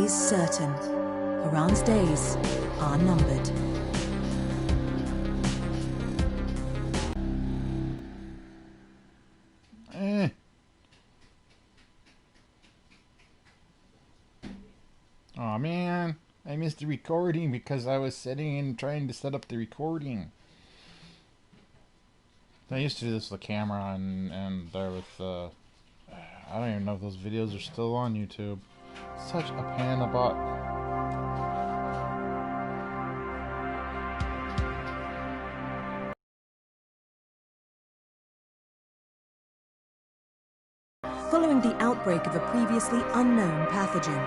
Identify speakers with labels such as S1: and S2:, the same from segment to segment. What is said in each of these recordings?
S1: is certain. Iran's days are numbered.
S2: Aw, man, I missed the recording because I was sitting and trying to set up the recording. I used to do this with the camera and there with I don't even know if those videos are still on YouTube. Such a pain in the butt.
S1: Following the outbreak of a previously unknown pathogen.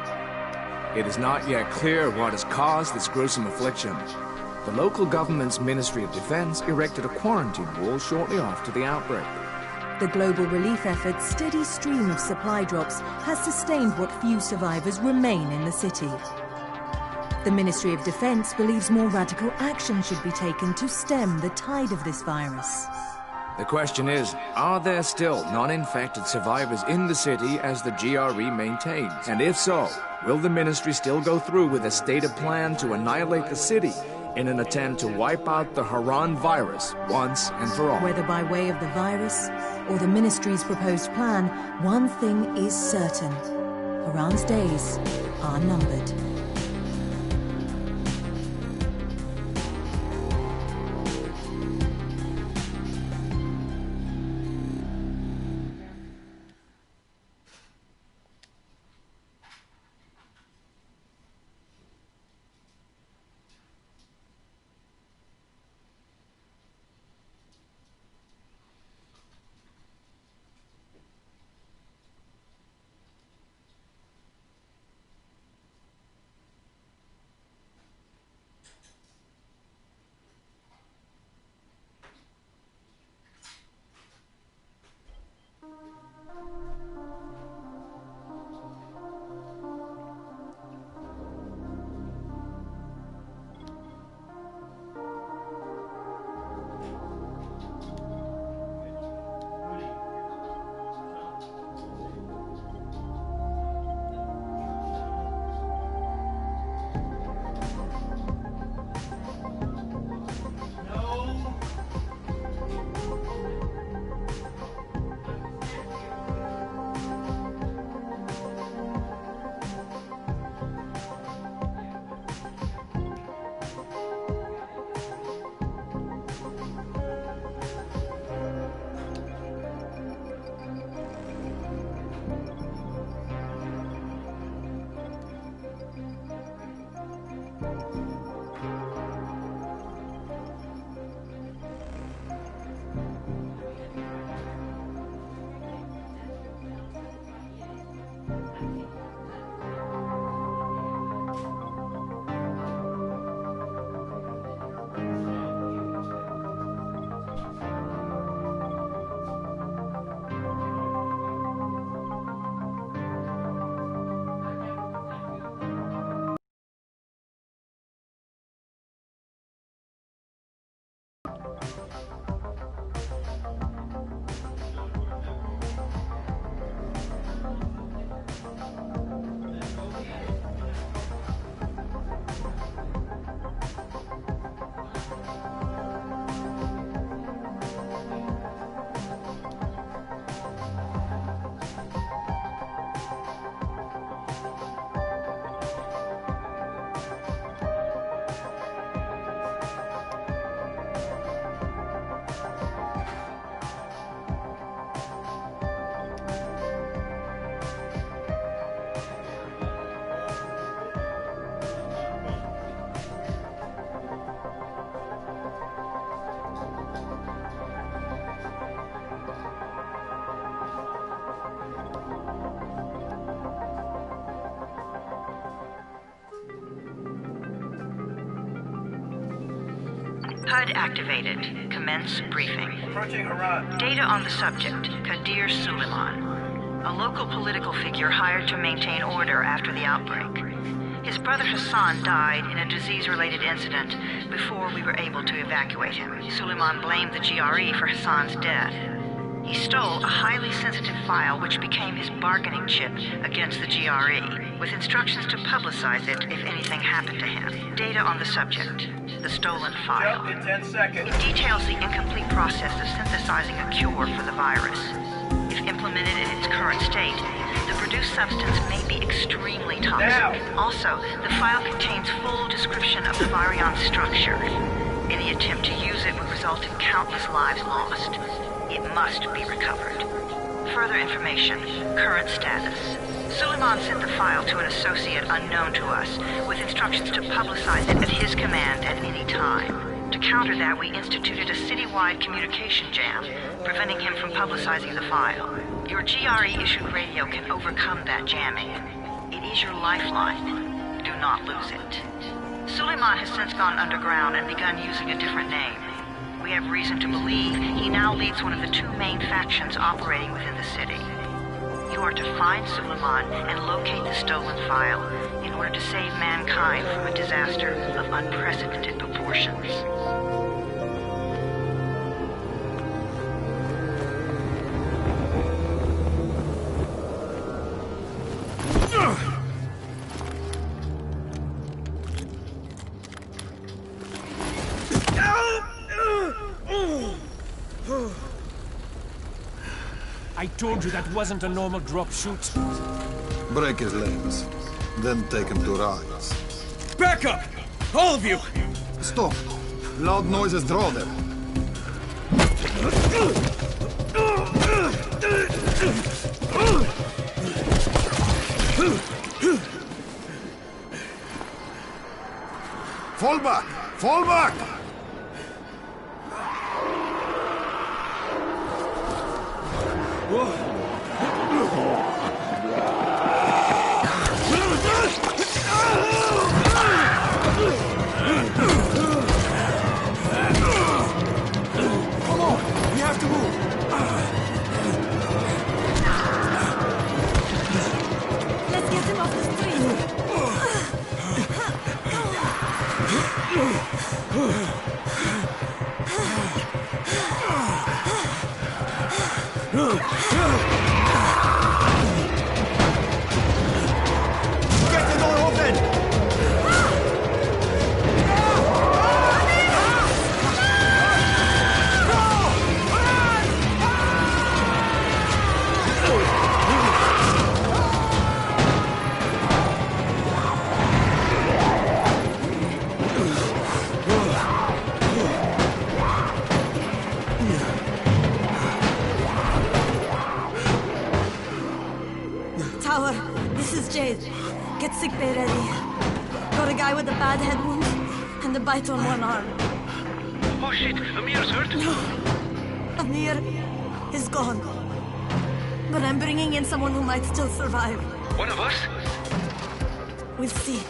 S3: It is not yet clear what has caused this gruesome affliction. The local government's Ministry of Defense erected a quarantine wall shortly after the outbreak.
S1: The global relief effort's steady stream of supply drops has sustained what few survivors remain in the city. The Ministry of Defense believes more radical action should be taken to stem the tide of this virus.
S3: The question is, are there still non-infected survivors in the city as the GRE maintains? And if so, will the ministry still go through with a stated plan to annihilate the city in an attempt to wipe out the Haran virus once and for all?
S1: Whether by way of the virus or the ministry's proposed plan, one thing is certain. Haran's days are numbered.
S4: HUD activated. Commence briefing.
S5: Approaching Haran.
S4: Data on the subject, Kadir Suleiman, a local political figure hired to maintain order after the outbreak. His brother Hassan died in a disease-related incident before we were able to evacuate him. Suleiman blamed the GRE for Hassan's death. He stole a highly sensitive file which became his bargaining chip against the GRE, with instructions to publicize it if anything happened to him. Data on the subject, the stolen file.
S5: In 10 seconds.
S4: It details the incomplete process of synthesizing a cure for the virus. If implemented in its current state, the produced substance may be extremely toxic.
S5: Now.
S4: Also, the file contains full description of the virion's structure. Any attempt to use it would result in countless lives lost. It must be recovered. Further information, current status. Suleiman sent the file to an associate unknown to us, with instructions to publicize it at his command at any time. To counter that, we instituted a citywide communication jam, preventing him from publicizing the file. Your GRE-issued radio can overcome that jamming. It is your lifeline. Do not lose it. Suleiman has since gone underground and begun using a different name. We have reason to believe he now leads one of the two main factions operating within the city. You are to find Suleiman and locate the stolen file in order to save mankind from a disaster of unprecedented proportions.
S6: I told you that wasn't a normal drop shoot.
S7: Break his legs, then take him to rides.
S6: Back up! All of you!
S7: Stop! Loud noises draw them. Fall back! Fall back!
S1: Let's get him off the street.
S5: Get the door open!
S1: Tower, this is Jade. Get sickbay ready. Got a guy with a bad head wound and a bite on one arm.
S5: Oh shit, Amir's hurt?
S1: Amir is gone. But I'm bringing in someone who might still survive.
S5: One of us?
S1: We'll see.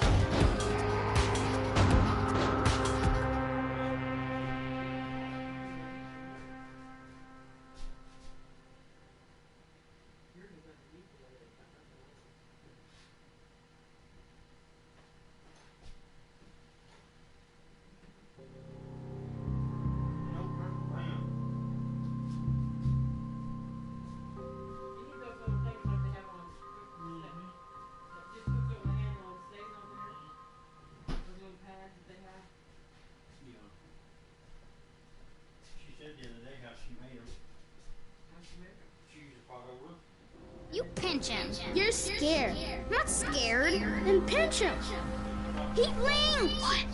S8: You pinch him. You're scared. I'm not scared. Then pinch him. He blinked! What?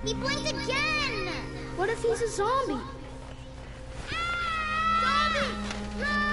S8: He blinked again! What if he's a zombie? Zombie! Run!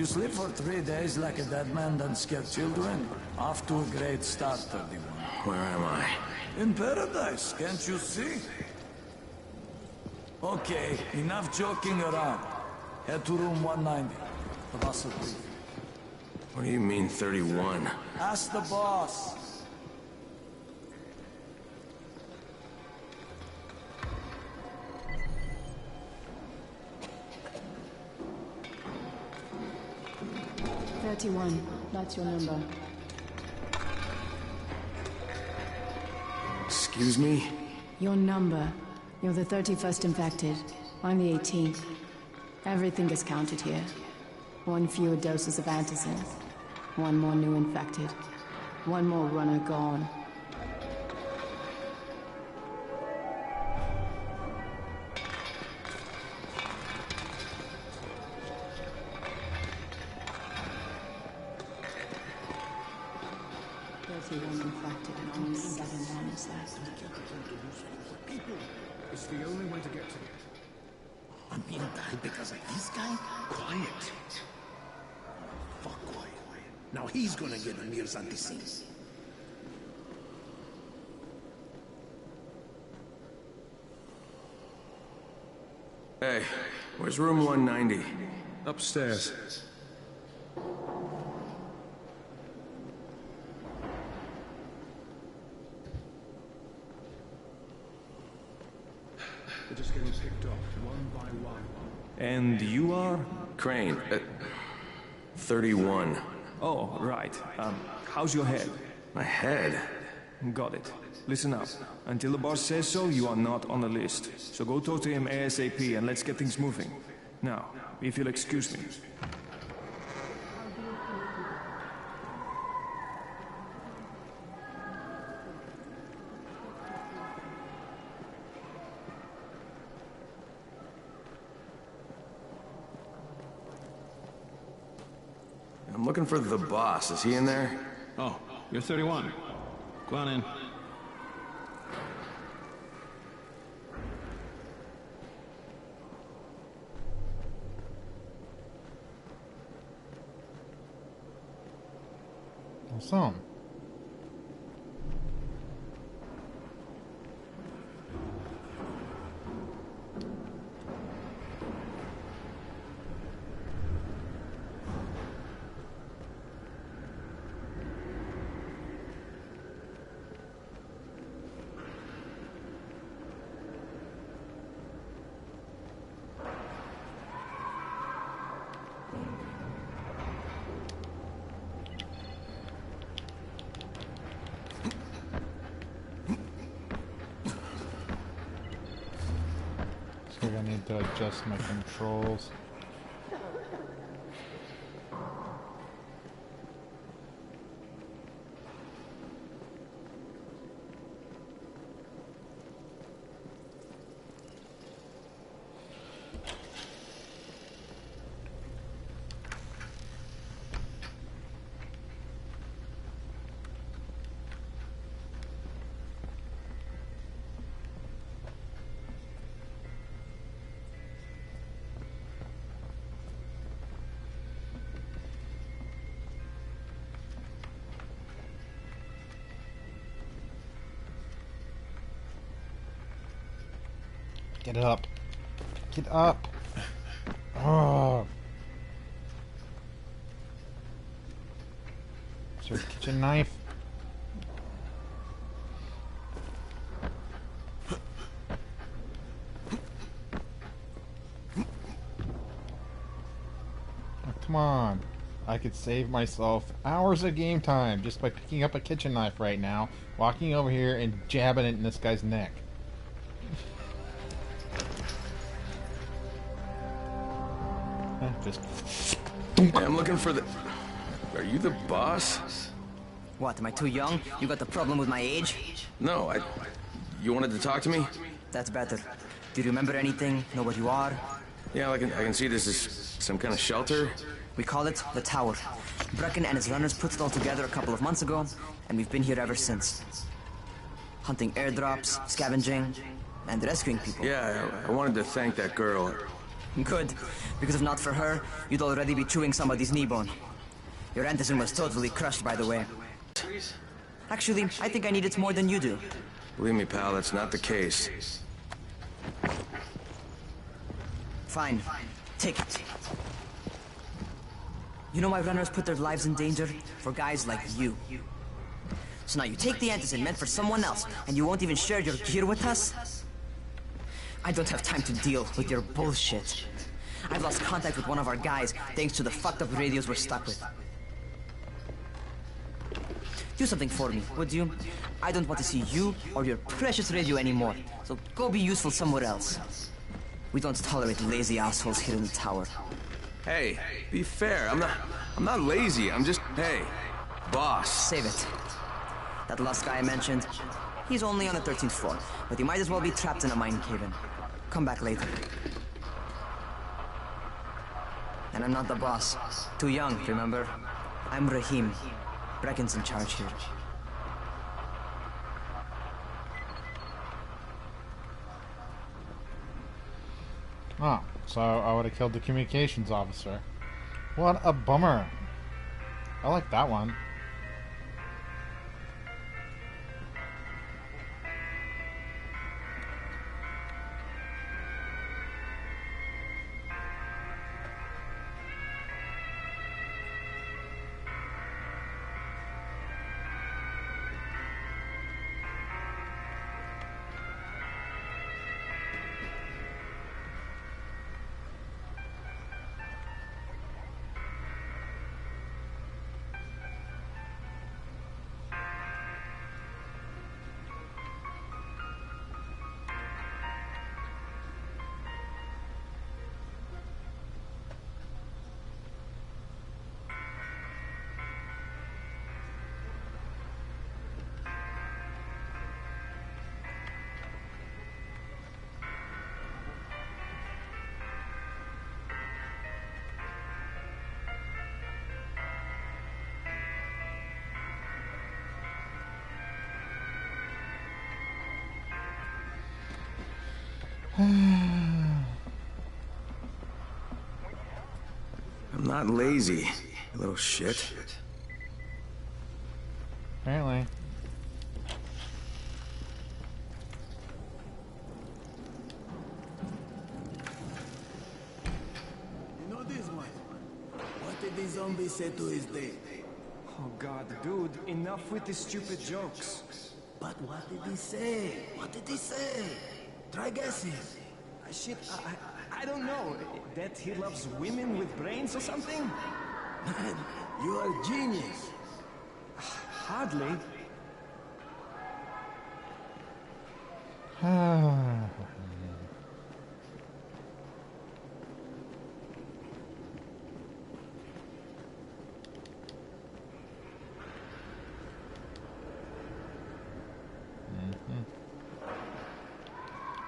S9: You sleep for 3 days like a dead man, then scare children? Off to a great start, 31.
S3: Where am I?
S9: In paradise, can't you see? Okay, enough joking around. Head to room 190. The boss will brief you.
S3: What do you mean, 31?
S9: Ask the boss.
S10: That's your number.
S3: Excuse me?
S10: Your number. You're the 31st infected. I'm the 18th. Everything is counted here. 1 fewer doses of antizin. 1 more new infected. 1 more runner gone. Infected and only 7 runners left.
S5: It's the only way to get to it.
S11: I'm being died because of this guy? Quiet. Fuck quiet. Now he's gonna get Amir's anti-scene.
S3: Hey, where's room 190?
S7: Upstairs.
S5: They're just getting picked off, one by one.
S12: And you are?
S3: Crane, 31.
S12: Oh, right. How's your head?
S3: My head?
S12: Got it. Listen up. Until the boss says so, you are not on the list. So go talk to him ASAP and let's get things moving. Now, if you'll excuse me.
S3: I'm looking for the boss. Is he in there?
S13: Oh, you're 31. Go on in.
S2: Awesome. I need to adjust my controls. Get up. Get up. Oh. Is there a kitchen knife? Oh, come on. I could save myself hours of game time just by picking up a kitchen knife right now, walking over here and jabbing it in this guy's neck. Just...
S3: Hey, I'm looking for the... Are you the boss?
S14: What, am I too young? You got the problem with my age?
S3: No, You wanted to talk to me?
S14: That's better. Do you remember anything? Know what you are?
S3: Yeah, I can see this is some kind of shelter.
S14: We call it the Tower. Brecken and his runners put it all together a couple of months ago, and we've been here ever since. Hunting airdrops, scavenging, and rescuing people.
S3: Yeah, I wanted to thank that girl.
S14: Good, because if not for her, you'd already be chewing somebody's knee bone. Your Antizin was totally crushed, by the way. Actually, I think I need it more than you do.
S15: Believe me, pal, that's not the case.
S14: Fine. Take it. You know why runners put their lives in danger? For guys like you. So now you take the Antizin meant for someone else, and you won't even share your gear with us? I don't have time to deal with your bullshit. I've lost contact with one of our guys thanks to the fucked up radios we're stuck with. Do something for me, would you? I don't want to see you or your precious radio anymore, so go be useful somewhere else. We don't tolerate lazy assholes here in the tower.
S15: Hey, be fair. I'm not lazy. I'm just, hey, boss.
S14: Save it. That last guy I mentioned, he's only on the 13th floor, but he might as well be trapped in a mine cave-in. Come back later. And I'm not the boss. Too young, remember? I'm Rahim. Brecken's in charge here.
S2: Oh, so I would have killed the communications officer. What a bummer. I like that one.
S15: I'm not lazy, you little shit.
S2: Apparently.
S11: You know this one? What did the zombie say to his date?
S12: Oh god, dude, enough with these stupid jokes.
S11: But what did he say? What did he say? Try guessing.
S12: Shit, I don't know. That he loves women with brains or something?
S11: Man, you are a genius.
S12: Hardly.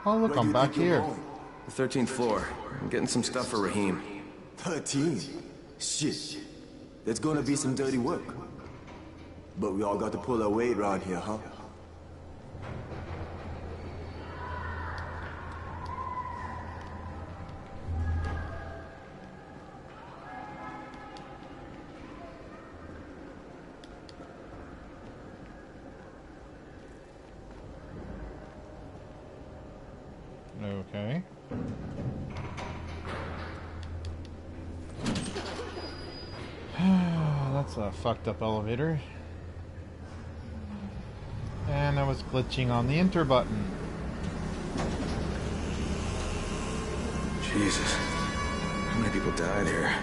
S2: Oh, look, I'm back here.
S15: The 13th floor. I'm getting some stuff for Rahim.
S16: 13? Shit. There's gonna be some dirty work. But we all got to pull our weight around here, huh?
S2: Okay. That's a fucked up elevator. And I was glitching on the enter button.
S15: Jesus. How many people died here?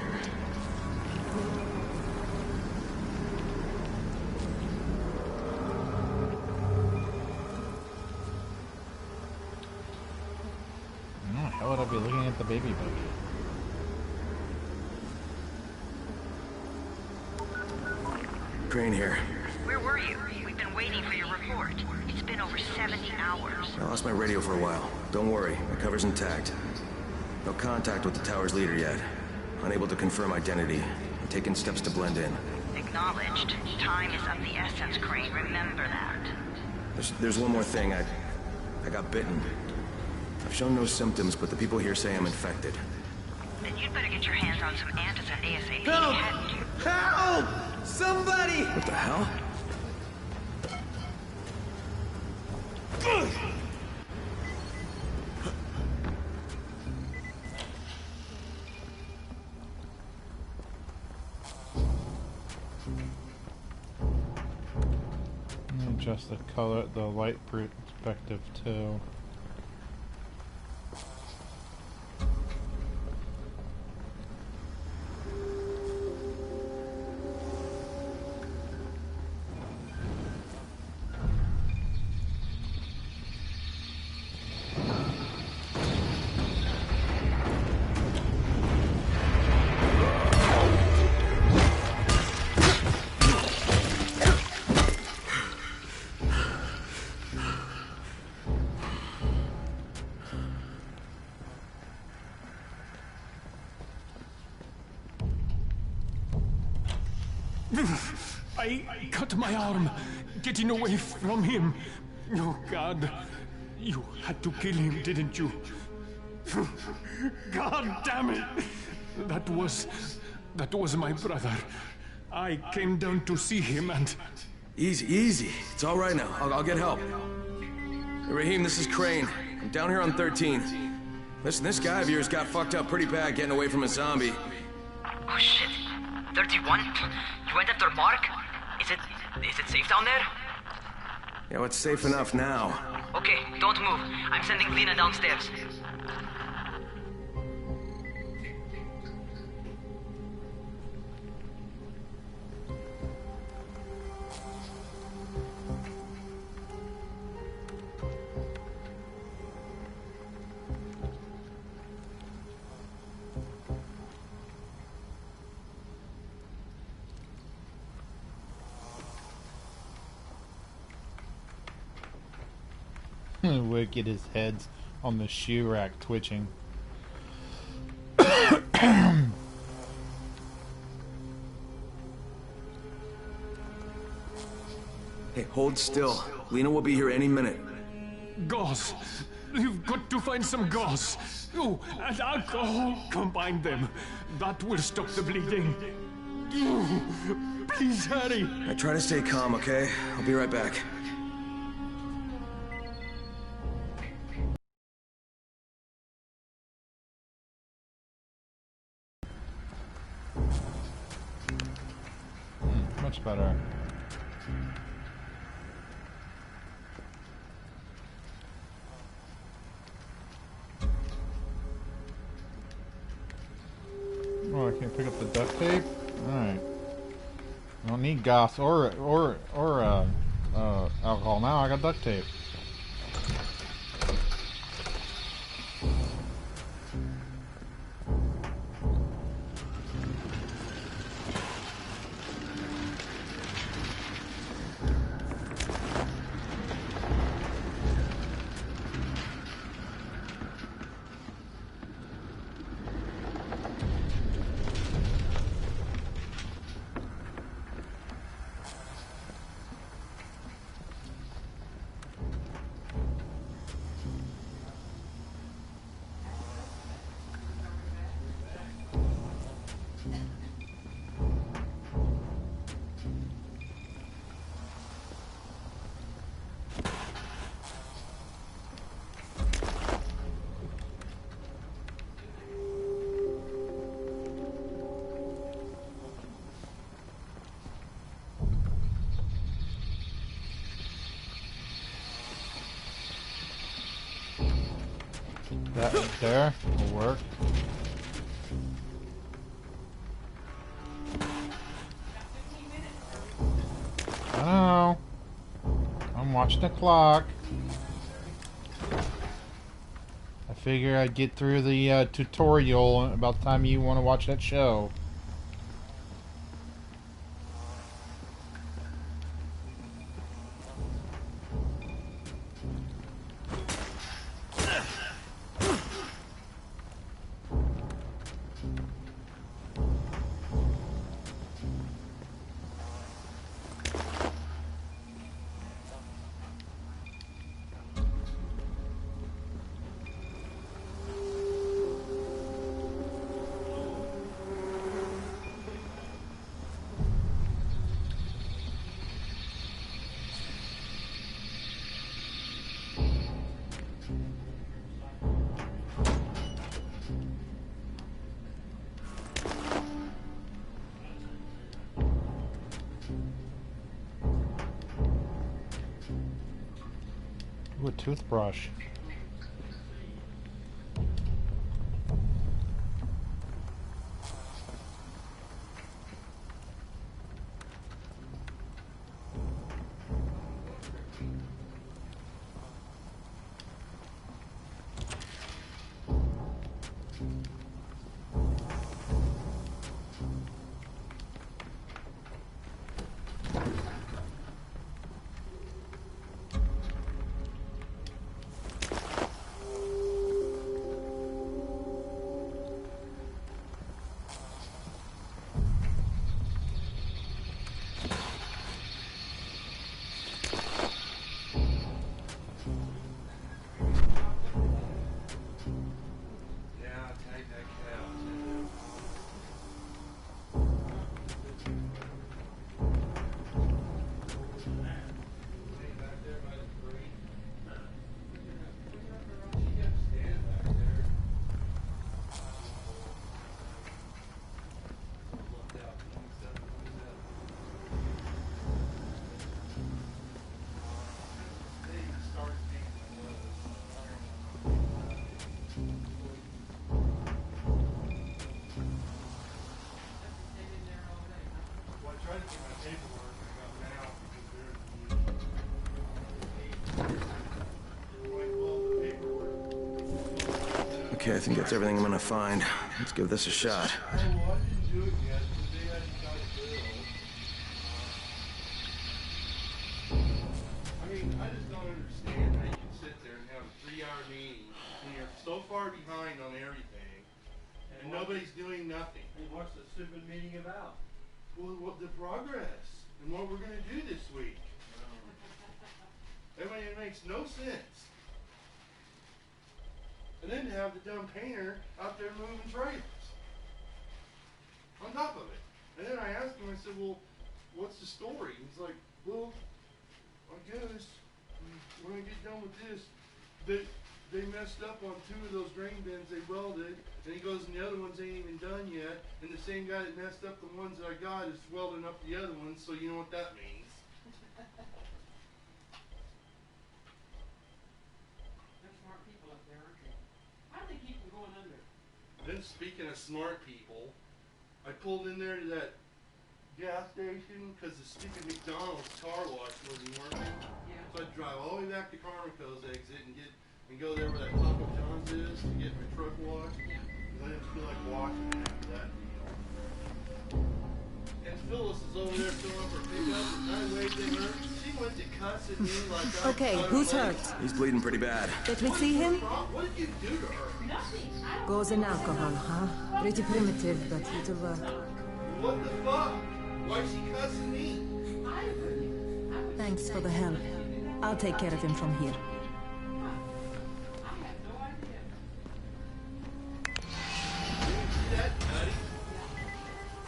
S2: How would I be looking at the baby book?
S15: Crane here.
S4: Where were you? We've been waiting for your report. It's been over 70 hours.
S15: I lost my radio for a while. Don't worry, my cover's intact. No contact with the tower's leader yet. Unable to confirm identity. I'm taking steps to blend in.
S4: Acknowledged. Time is of the essence, Crane. Remember that.
S15: There's one more thing. I got bitten. I've shown no symptoms, but the people here say I'm infected.
S4: then you'd better get your hands on some antizin ASAP.
S16: Help!
S4: hadn't you?
S16: Help! Somebody!
S15: What the hell?
S2: Adjust the color, the light perspective too.
S6: I cut my arm, getting away from him. Oh, God. You had to kill him, didn't you? God damn it! That was my brother. I came down to see him and...
S15: Easy, easy. It's all right now. I'll get help. Hey, Rahim, this is Crane. I'm down here on 13. Listen, this guy of yours got fucked up pretty bad getting away from a zombie.
S14: Oh, shit. 31? You went after Mark? Is it safe down there?
S15: Yeah, well, it's safe enough now.
S14: Okay, don't move. I'm sending Lena downstairs.
S2: Wicked, his head's on the shoe rack twitching.
S15: Hey, hold still. Lena will be here any minute.
S6: Gauze. You've got to find some gauze. Oh, and alcohol. Combine them. That will stop the bleeding. Please hurry.
S15: I try to stay calm, okay? I'll be right back.
S2: Much better. Oh, I can't pick up the duct tape? Alright. I don't need goss or alcohol now. I got duct tape. That right there will work. I know. I'm watching the clock. I figure I'd get through the tutorial about the time you want to watch that show. Ooh, a toothbrush.
S15: Okay, I think that's everything I'm gonna find. Let's give this a shot.
S17: So far behind on everything, and nobody's doing nothing.
S18: And what's the stupid meeting about?
S17: Well, what the progress and what we're going to do this week. I mean, it makes no sense. And then to have the dumb painter out there moving trailers on top of it. And then I asked him, I said, well, what's the story? He's like, well, I guess when I get done with this, they messed up on 2 of those grain bins they welded, and he goes, and the other ones ain't even done yet, and the same guy that messed up the ones that I got is welding up the other ones, so you know what that means.
S18: They're smart people up there, aren't they? How do they keep them going under?
S17: Then speaking of smart people, I pulled in there to that gas station because the stupid McDonald's car wash wasn't working. Yeah. So I'd drive all the way back to Carmichael's exit and go there where that Taco John's is to get my truck washed. Because I didn't feel like washing it after that deal. And Phyllis is over there filling up her pickup, and I waved at her. She went to cussing me like
S1: Okay, who's hurt?
S15: He's bleeding pretty bad.
S1: Let me see him.
S17: What did you do to her?
S18: Nothing.
S1: Gauze and alcohol, huh? Pretty primitive, but it'll work.
S17: What the fuck? Why is she cussing me?
S1: Thanks for the help. I'll take care of him from here.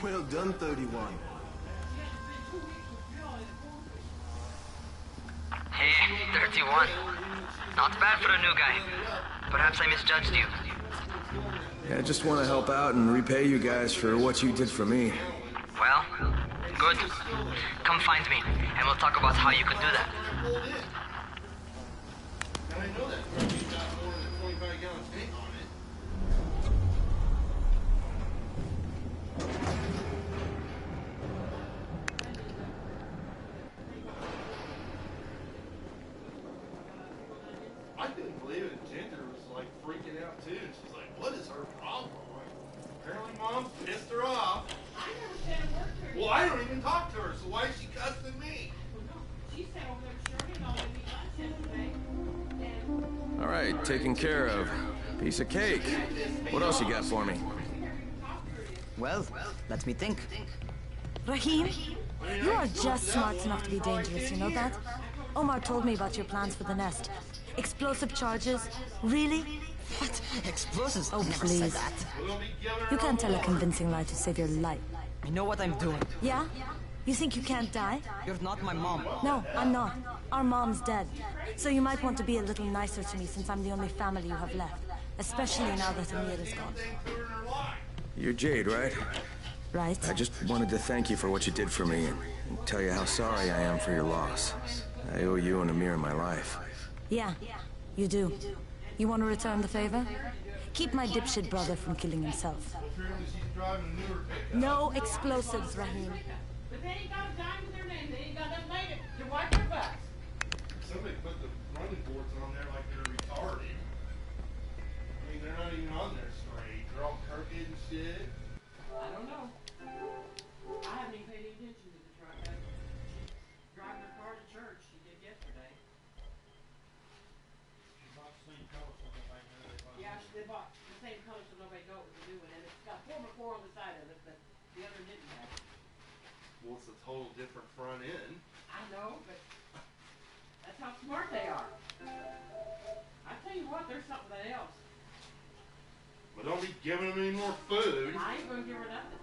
S16: Well done, 31.
S14: Hey, 31. Not bad for a new guy. Perhaps I misjudged you.
S15: Yeah, I just want to help out and repay you guys for what you did for me.
S14: Well, good. Come find me, and we'll talk about how you could do that.
S17: And I know that truck got more than a 25-gallon tank on it. I couldn't believe it. Ginger was like freaking out too. She's like, what is her problem? Apparently Mom pissed her off.
S18: I never said a word to her.
S17: Well, I don't even talk to her, so why is she cussing me?
S18: Well, no. She sat over there with Shirley and all that meat lunch yesterday. And
S15: All right, taken care of. Piece of cake. What else you got for me?
S14: Well, let me think.
S1: Rahim, you are just smart enough to be dangerous, you know that? Omar told me about your plans for the nest. Explosive charges? Really?
S14: What? Explosives?
S1: Oh,
S14: Never
S1: please.
S14: said that.
S1: You can't tell a convincing lie to save your life.
S14: I know what I'm doing.
S1: Yeah? You think you can't die?
S14: You're not my mom.
S1: No, I'm not. Our mom's dead. So you might want to be a little nicer to me since I'm the only family you have left. Especially now that Amir is gone.
S15: You're Jade, right?
S1: Right.
S15: I just wanted to thank you for what you did for me and tell you how sorry I am for your loss. I owe you and Amir my life.
S19: Yeah, you do. You want to return the favor? Keep my dipshit brother from killing himself. No explosives, Rahim.
S18: But they ain't got a dime to their name. They ain't got enough money to wipe their butts.
S17: Somebody put the running boards on there like they're retarded. I mean, they're not even on there straight. They're all crooked and shit.
S18: I don't know. I haven't even paid any attention to the truck. I driving her car to church. She did yesterday. Yeah, they bought the same color so nobody knows what they're doing. And it's got 4x4 on the side of it, but the other didn't have it.
S17: Well, it's a total different front end.
S18: I know, but that's how smart they are. I tell you what, there's something else.
S17: But don't be giving them any more food.
S18: I ain't gonna give her nothing.